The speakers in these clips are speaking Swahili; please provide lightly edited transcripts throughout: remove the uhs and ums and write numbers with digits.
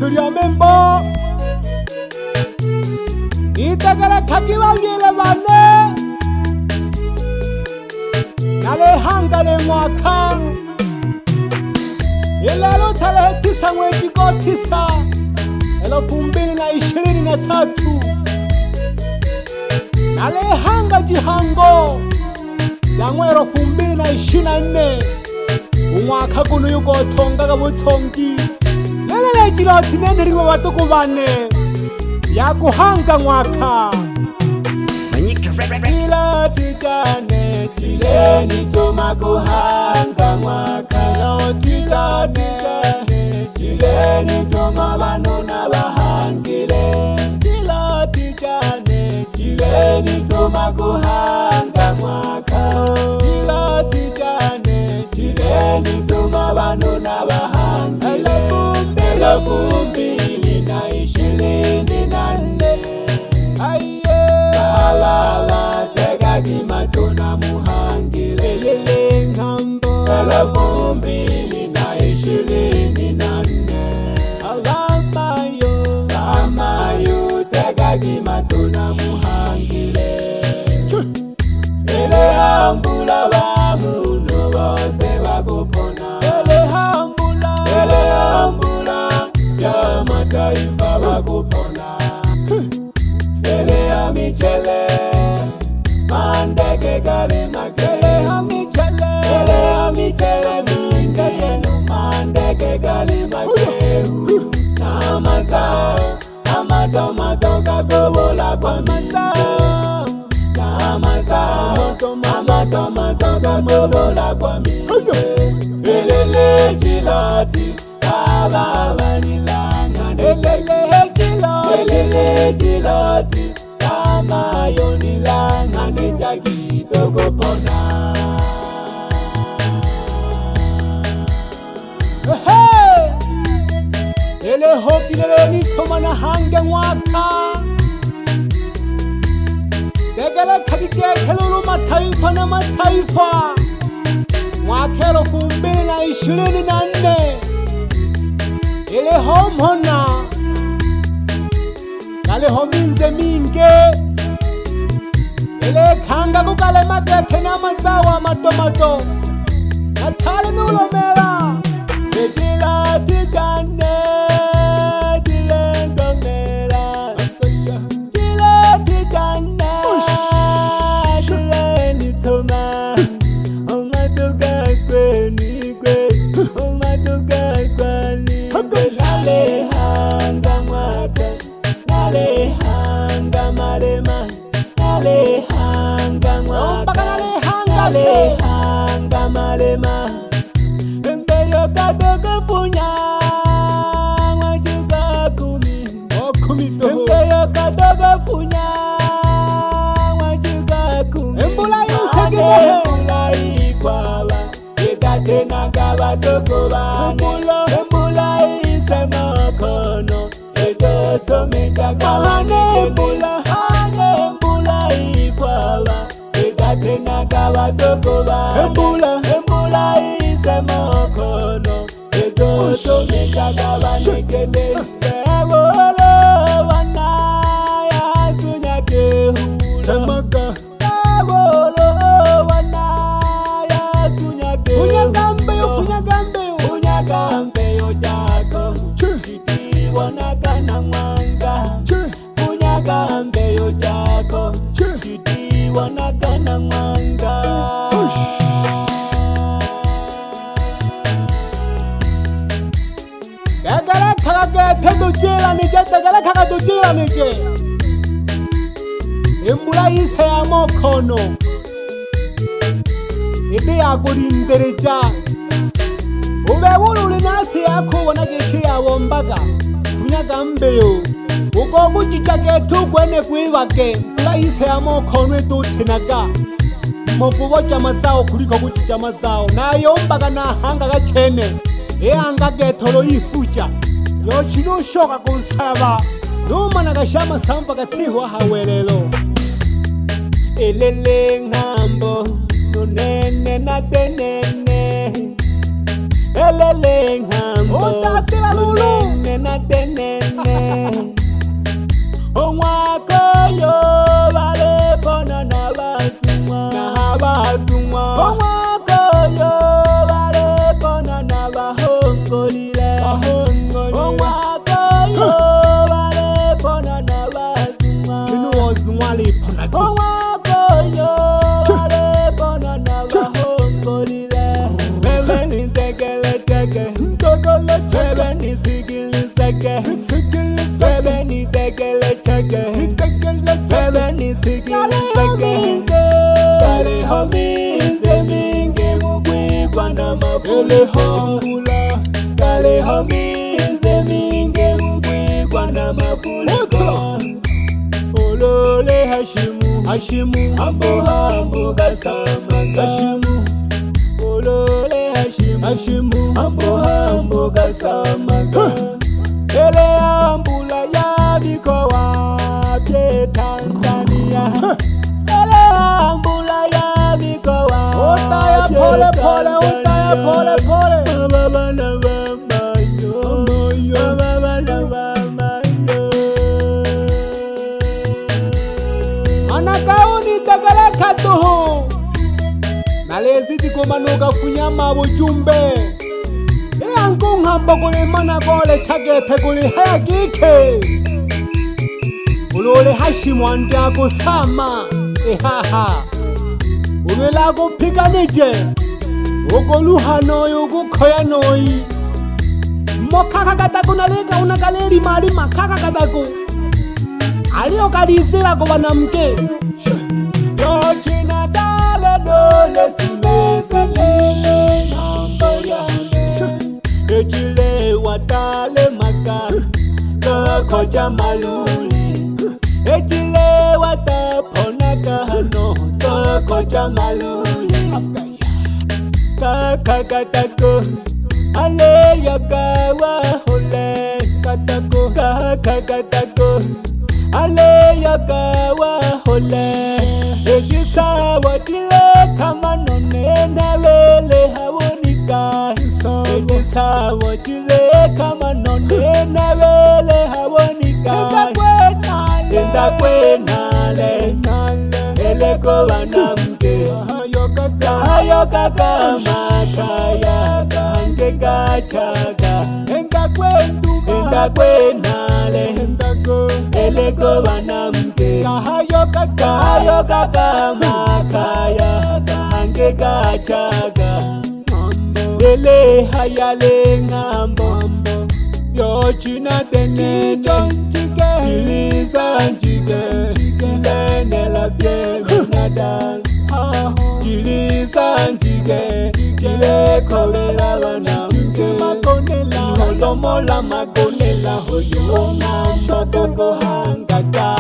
Churia membo Itagala kakiwa yele bane Nale hangale mwaka Ilalo tale tisa mwezi ko tisa 2023 Nale hanga jihango Yangwe 2024 Umwaka kuno yuko tonga kabutongi Lelele jiroti nene riwa watuku bane Yakuhanga mwaka Jiroti jane Jireni tuma kuhanga mwaka Jiroti jane Jireni tuma banuna bahangile Jiroti jane Jireni tuma kuhanga mwaka Jiroti jane Jireni tuma banuna bahangile Elfu mbili na 24 Balala tega kimatona muhangile Lele ngambo 2024 Alamayo tega kimatona muhangile Ele hambula ba muno bose bakupona Ele hambula ya mataifa bakupona Ele ya michele mandege gale magele ya michele minge yenu mandege gale magele na mazao amatomato kakobola kwa mazao na mazao amatomato kakobola kwa mize elele jilati baba vanilanga elele jilati kama yonilanga nejagi dogo pona ele hoki lele ni tomana hange mwaka degele kadike kelulu mataifa na mataifa mwaka 2024 ele homona Kale hominze minge Ele kanga kukale mageke na mazawa matomato Natale nulomela Ejila tijane Jile ngomela Jile tijane Jile nitoma Omatuka kweni kwe Omatuka kwani kwe Nale hanga mwaka Nale hanga malema Nale hanga mwaka Nale hanga malema Mbeyo kadogo punya Wajuga kumi Mbeyo kadogo punya Wajuga kumi Mbula ikwaba Ikate nakaba toko bane Mbula isema kono Etoto metakabane Mbula ikwaba Ikate nakaba toko bane Mbula isema kono Etoto metakabane kende Ebolo wana ya sunyake hula Ebolo wana ya sunyake hula Unyagambe yo jako Kiti wanakana mwanga Unyagambe yo jako Kiti wanakana mwanga Dagala kage tendo jela nije Dagala kage dojela nije Embula ise ya mokono Ede ya gurindereja Ubewulu linasi yako wanageki ya wombaga Funyagambe yo Ugo kuchichage tu kwene kuiwake Ula ise ya mokono edo tenaga Mokubocha mazao kuliko kuchicha mazao Na yombaga na hanga gachene Hanga getolo ifuja Yochino shoka kunsaba Numa nagashama samba gatiwa hawelelo Elele ngambo Nunene na tenene Elele ngambo Nunene tenena tenene omwakoyo vale pona na vasumwa omwakoyo vale pona na vahongolile omwakoyo vale pona na vasumwa kinu ozumwa lipona omwakoyo vale pona na vahongolile bebe ni tekele cheke bebe ni sigili seke bebe ni tekele cheke bebe ni sigili seke kale homize mingi mugwigwa na mafuleko kale homize mingi mugwigwa na mafuleko olole Hashimu hambo gasamaga Hashimu olole Hashimu hambo gasamaga ele ambula ya mikoa pye Tanzania ele ambula ya mikoa utaya pole baba na baba yo baba na baba yo anakauni tagaleka tuhu nalezi tikomanuka funyama bujumbe eyankunghamba kuli mana kole chagete kuli hayagike ulole Hashimu andi kusama ehaha ulwela kupika nije ukoluha noyi ukukhoya noyi mokaka kataku naleka unakaleri malima kaka kataku aliyo kalizira kwa wanamke yochina dale dole simezele mambo yane echile watale maka koja maluli echile watapona kahano koja maluli kaka katako ale yakawa hole katako kaka katako ale yakawa hole ejisa watile kama none na wele hawonika ejisa watile kama none na wele hawonika enda kwenale eleko wanamke hayo kaka makaya kange gachaga enda kwenale eleko wanamke hayo kaka makaya kange gachaga ele hayale ngambo yochina tenene jiliza njige kilenela bie minada jiliza njige kilekobela wanamke iholomola magonela hoyo ngambo hangata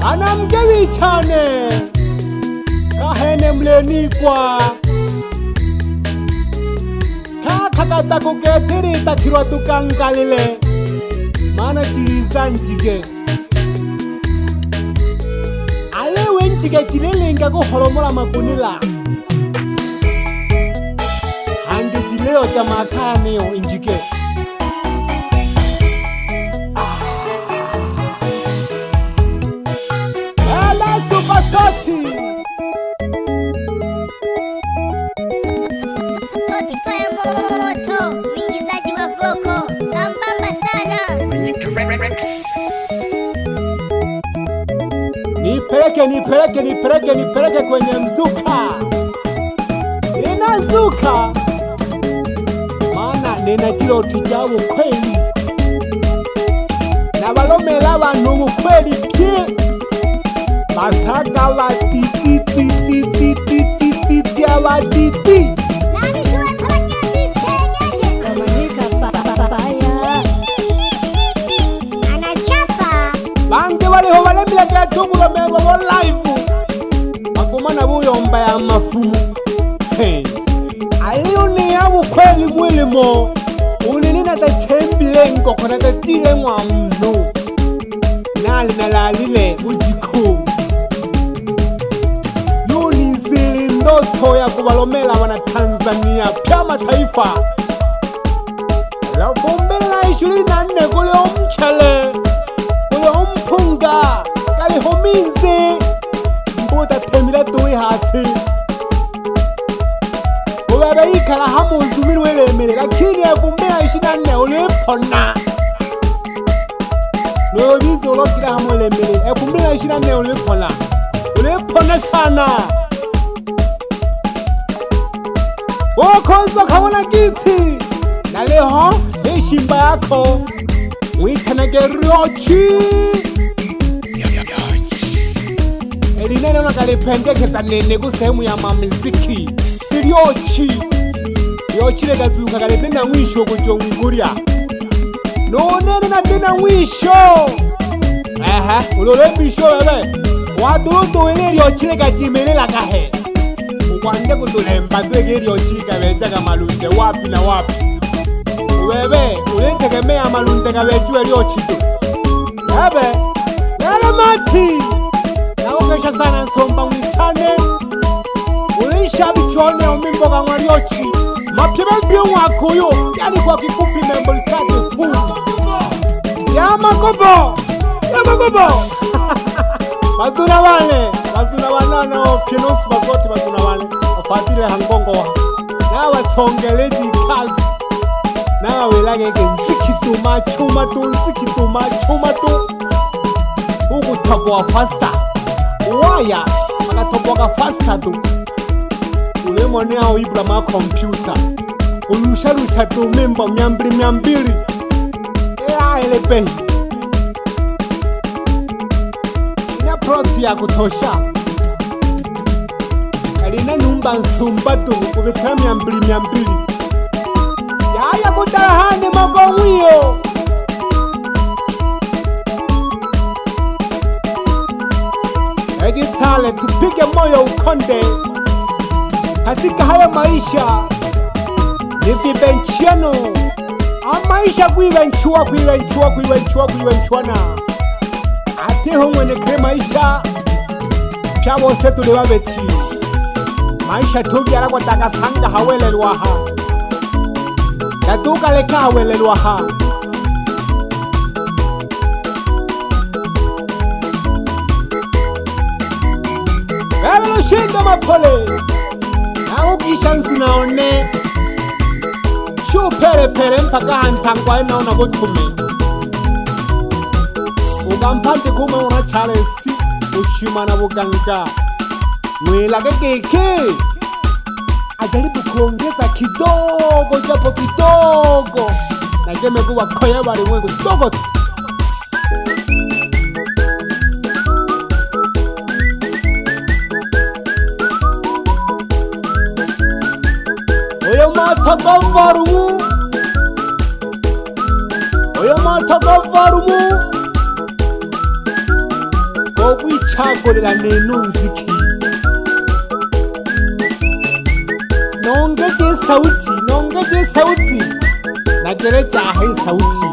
anamke wichane kahene mlenikwa kakakata kuketirita kirwa tukangalile mana jiliza njige alewe njige jilelenga kuholomola magunila hange jileo jamakaneo injige ala supasoti moto mwingizaji wa voko sambamba sana nipeleke kwenye mzuka nzuka maana nina kiroti jabu kweli na balomela abantu ukweli pye basaka batiti abatiti bange baliho balemile ketungulo mengo bo live akumana buyomba ya mafumu aliuni ya ukweli mwilimo ulinina tatembile nkokona tatile mwa mnu nali nalalile ujiko yuni zili ndoto ya kubalomela wana Tanzania pya mataifa 2024 kuli umchele kuli umpunga kali hominzi mbuda temila tuwi hasi ubebe ikala hamuzi umirwelemele lakini 2024 ulipona Nobizi ulokila hamulemele 2024 ulipona sana Wakonza kawana giti na leho heshimba yako Mwitanage Ryochi Elinene unakalipendekeza nene kusehemu ya mamiziki Ryochi lega zuka kale tena mwisho kujongulia Nonene na tena mwisho Ulolemisho bebe Wadudu wile Ryochi lega jimelela kahe Ukwande kutulemba tuwege Ryochi kabeja kamalunde wapi na wapi Bebe ulintegemea malunde kabejue Ryochi tu Bebe Yale mati Na ukesha sana nsomba mwichane Ulisha bikione umimboga mwa Ryochi Mapyebe biyo wakuyo Yani kwa kikupi membolikate fu Yama kobo Bazuna wanana Pienosu bazoti bazuna wane Wafatile hangongo wa Na watongeleji kazi Na welagege nzikitu machumatu Ugu tabuwa fasta Uwaya Makatabuwa ka fasta tu Ulemonea uibra ma kompyuta Ulusha tu mimba miambili Elepehi Ina proti ya kutosha Alina numba nsumbatu Kubitara miambili Yaya kutarahane magomwiyo Ejitale tupige moyo ukonde Katika haya maisha Ni vibenchiano Maisha kuivenchuana Ati humwene kre maisha Pya wose tuleba beti Maisha tugi ala kwa takasanga hawelelwaha Natuka leka hawelelwaha Bebe shinda mapole Na ukisha nsunaone Shu pere mpaka hantangwa naona gutume Ugampante kume unachale si Ushima na buganga Mwelage keke Ajaribu kuongeza kidogo japo kidogo Na jeme kuwa koya wale mwengu kidogo tu Oyo matagavarumu Kogwichagolera nenunziki Nongeje sauti Nagereja ahe sauti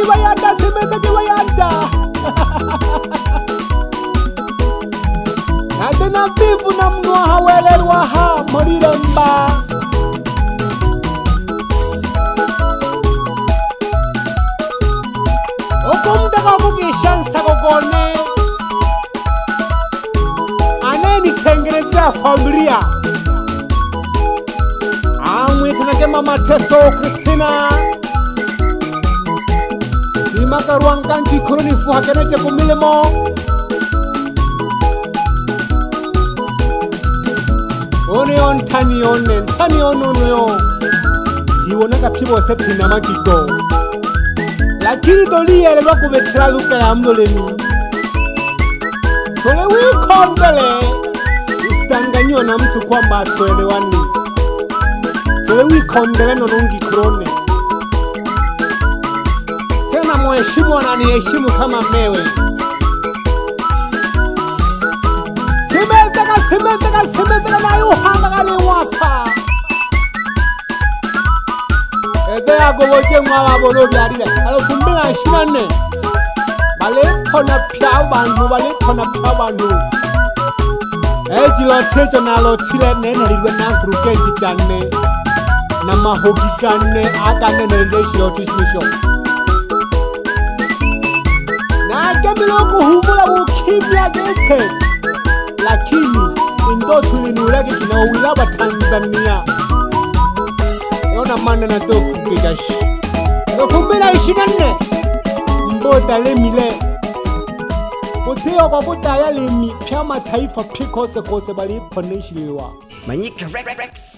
Bayanda simezeki bayanda Nadena vivu na mnua hawelelwa ha moriremba Okumdaka kukishansa kukone Aneni tengenezea familia Amwitanake mama Teso Kristina Imaka ruanganki kurunifu hakeneje kumilimo Tani ono Jiwonaka pibo seti na magiko Lakini doli ele wako betira luka ya mdoleni Tole wikondele Usidanganyiwa na mtu kwamba atuelewani Tole wikondele nonungi kurone Tena mweshimu wananiheshimu kama mewe Simezeka na yuhanga kali waka Ede ya goboje mwa wabolo biarire 2024 balipona pya abantu ejilo tejo nalo tile nene liwe na grukenji chane na mahogi kane akane neleshiro tishisho na gemilo kuhumula ukimya gete lakini indo tulinurege kinawila ba Tanzania yona mana na tofu kejashi ndokumbira 24 mbota lemile Buteo kwa buta ya lemi pya mataifa pikose kose bali poneshiliwa Manyika Rex